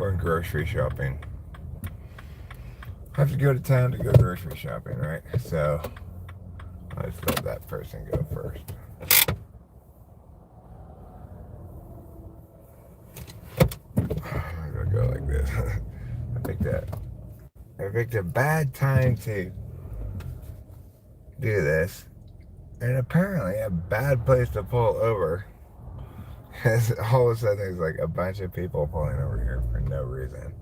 going grocery shopping. I have to go to town to go grocery shopping, right? So I'll just let that person go first. I'm gonna go like this. I picked a bad time to do this, and apparently a bad place to pull over. Because all of a sudden there's like a bunch of people pulling over here for no reason,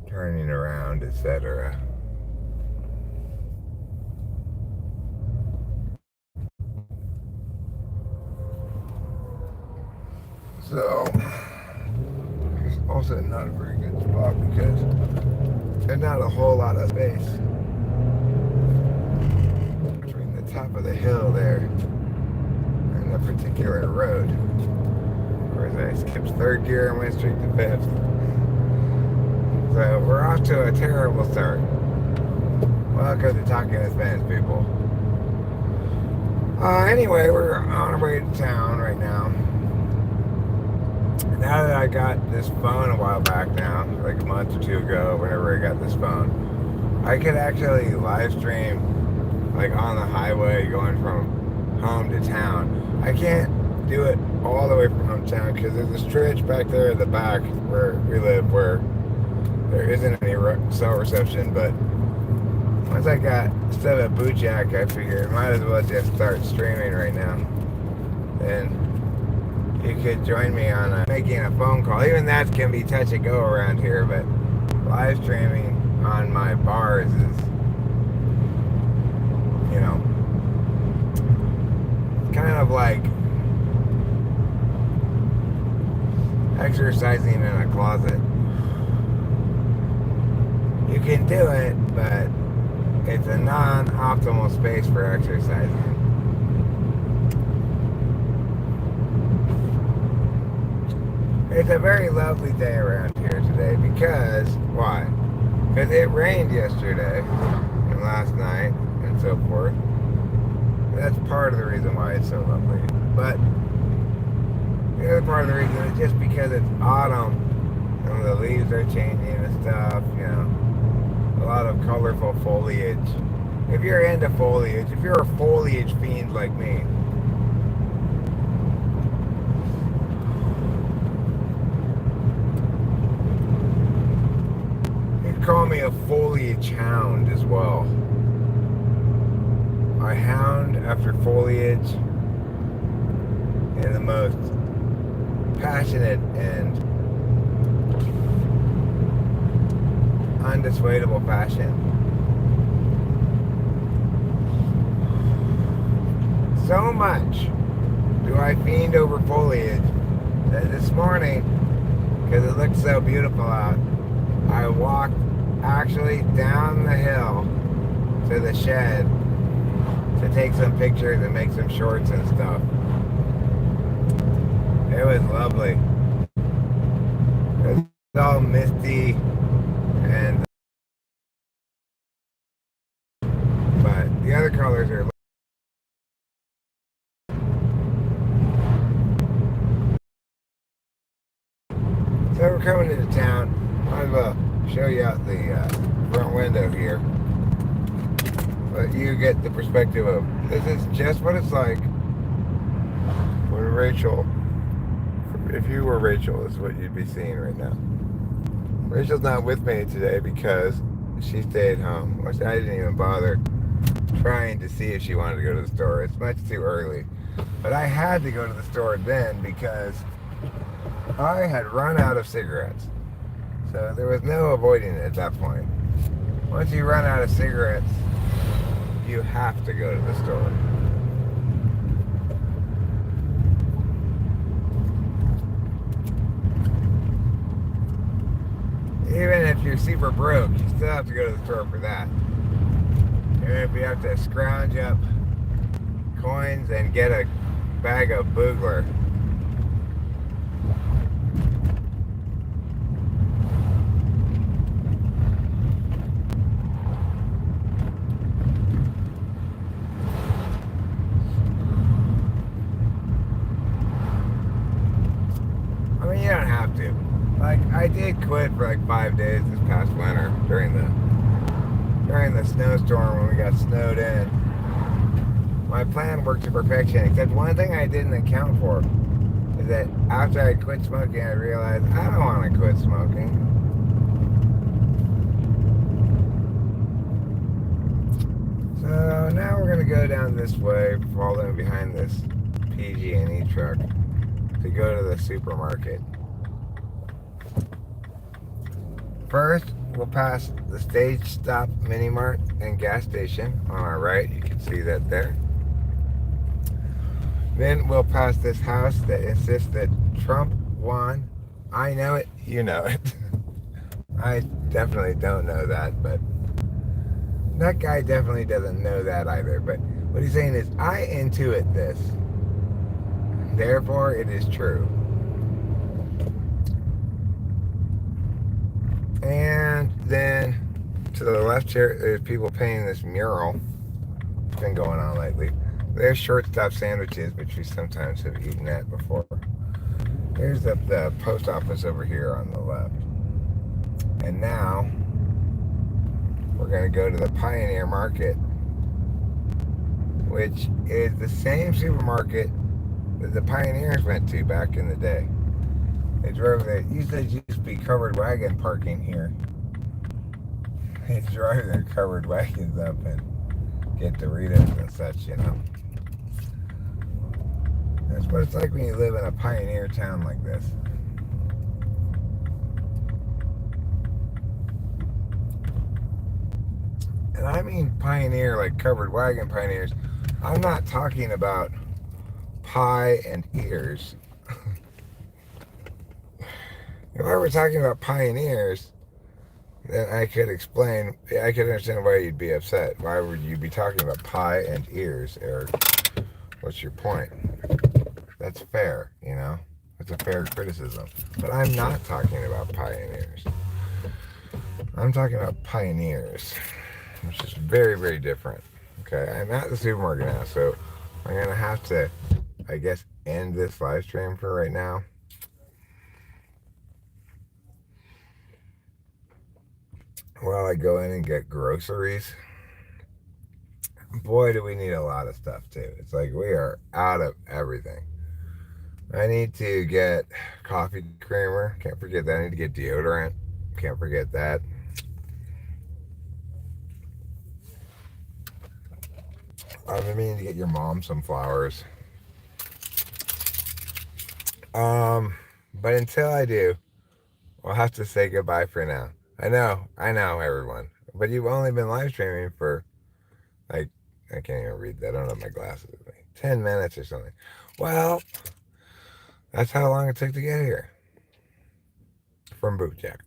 turning around, etc. So it's also not a very good spot because there's not a whole lot of space between the top of the hill there and the particular road. Of course, I skipped third gear and went straight to fifth. So we're off to a terrible start. Welcome to Talking to Spanish people. Anyway, we're on our way to town right now. Now that I got this phone a while back now, like a month or two ago, whenever I got this phone, I could actually live stream like on the highway going from home to town. I can't do it all the way from hometown because there's a stretch back there at the back where we live where there isn't any cell reception, but once I got set up boot jack, I figured might as well just start streaming right now. And you could join me on making a phone call. Even that can be touch and go around here, but live streaming on my bars is, you know, kind of like exercising in a closet. You can do it, but it's a non-optimal space for exercising. It's a very lovely day around here today because, why? Because it rained yesterday and last night and so forth. That's part of the reason why it's so lovely. But the other part of the reason is just because it's autumn and the leaves are changing and stuff, you know. A lot of colorful foliage. If you're into foliage, if you're a foliage fiend like me, you can call me a foliage hound as well. I hound after foliage in the most passionate and undissuadable fashion. So much do I fiend over foliage that this morning, because it looked so beautiful out, I walked actually down the hill to the shed to take some pictures and make some shorts and stuff. It was lovely. It was all misty and but the other colors are so we're coming into town. I'll show you out the front window here, but you get the perspective of this is just what it's like when Rachel, if you were Rachel, this is what you'd be seeing right now. Rachel's not with me today because she stayed home, which I didn't even bother trying to see if she wanted to go to the store. It's much too early. But I had to go to the store then because I had run out of cigarettes. So there was no avoiding it at that point. Once you run out of cigarettes, you have to go to the store. Even if you're super broke, you still have to go to the store for that. Even if you have to scrounge up coins and get a bag of Boogler. I mean, you don't have to. Like, I did quit for like 5 days this past winter during the snowstorm when we got snowed in. My plan worked to perfection, except one thing I didn't account for is that after I quit smoking, I realized I don't want to quit smoking. So now we're gonna go down this way, following behind this PG&E truck to go to the supermarket. First, we'll pass the Stage Stop Mini Mart and gas station on our right. You can see that there. Then we'll pass this house that insists that Trump won. I know it, you know it. I definitely don't know that, but that guy definitely doesn't know that either. But what he's saying is, I intuit this. Therefore, it is true. And then to the left here, there's people painting this mural. It's been going on lately. There's shortstop sandwiches, which we sometimes have eaten at before. There's the post office over here on the left. And now we're going to go to the Pioneer Market, which is the same supermarket that the pioneers went to back in the day. They drove there. Used to be covered wagon parking here. They drive their covered wagons up and get Doritos and such, you know. That's what it's like when you live in a pioneer town like this. And I mean pioneer, like covered wagon pioneers. I'm not talking about pie and ears. If I were talking about pioneers, then I could explain, I could understand why you'd be upset. Why would you be talking about pie and ears, Eric? What's your point? That's fair, you know? That's a fair criticism. But I'm not talking about pioneers. I'm talking about pioneers, which is very, very different. Okay, I'm at the supermarket now, so I'm going to have to, I guess, end this live stream for right now. While I go in and get groceries. Boy, do we need a lot of stuff, too. It's like we are out of everything. I need to get coffee creamer. Can't forget that. I need to get deodorant. Can't forget that. I've been meaning to get your mom some flowers. But until I do, I'll have to say goodbye for now. I know, everyone. But you've only been live streaming for, like, I can't even read that. I don't have my glasses with me. 10 minutes or something. Well, that's how long it took to get here from Bootjack.